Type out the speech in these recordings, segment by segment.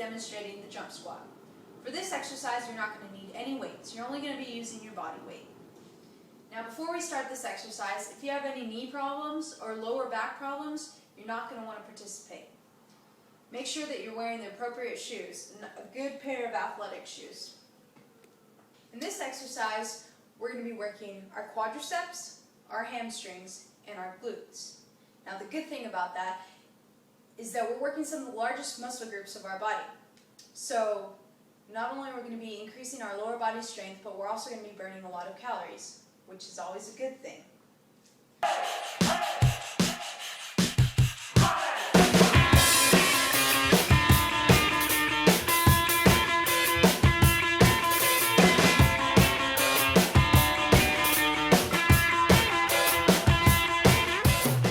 demonstrating the jump squat. For this exercise, you're not going to need any weights. You're only going to be using your body weight. Now, before we start this exercise, if you have any knee problems or lower back problems, you're not going to want to participate. Make sure that you're wearing the appropriate shoes, a good pair of athletic shoes. In this exercise, we're going to be working our quadriceps, our hamstrings, and our glutes. Now, the good thing about that is that we're working some of the largest muscle groups of our body. So, not only are we going to be increasing our lower body strength, but we're also going to be burning a lot of calories, which is always a good thing.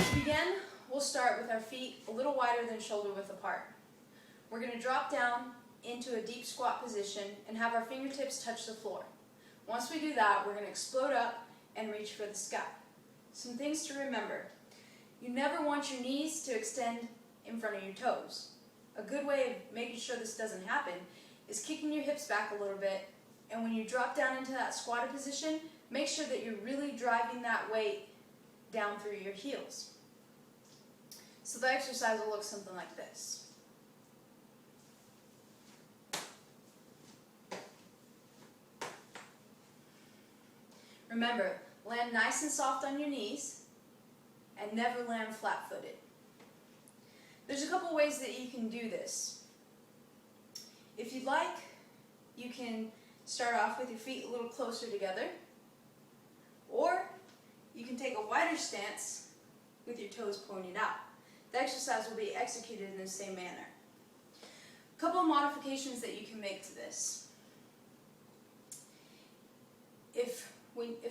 To begin, we'll start with our feet a little wider than shoulder width apart. We're going to drop down into a deep squat position and have our fingertips touch the floor. Once we do that, we're going to explode up and reach for the sky. Some things to remember. You never want your knees to extend in front of your toes. A good way of making sure this doesn't happen is kicking your hips back a little bit, and when you drop down into that squatted position, make sure that you're really driving that weight down through your heels. So the exercise will look something like this. Remember, land nice and soft on your knees and never land flat-footed. There's a couple ways that you can do this. If you'd like, you can start off with your feet a little closer together, or you can take a wider stance with your toes pointed out. The exercise will be executed in the same manner. A couple of modifications that you can make to this. If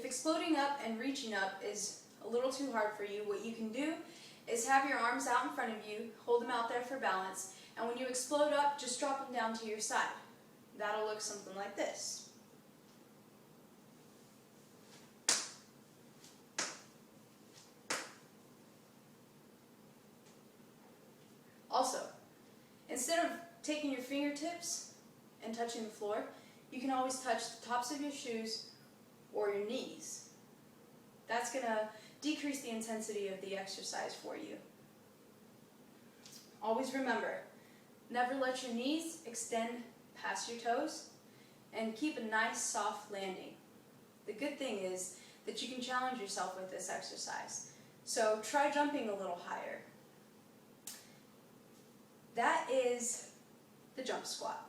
exploding up and reaching up is a little too hard for you, what you can do is have your arms out in front of you, hold them out there for balance, and when you explode up, just drop them down to your side. That'll look something like this. Also, instead of taking your fingertips and touching the floor, you can always touch the tops of your shoes or your knees. That's going to decrease the intensity of the exercise for you. Always remember, never let your knees extend past your toes, and keep a nice soft landing. The good thing is that you can challenge yourself with this exercise. So try jumping a little higher. That is the jump squat.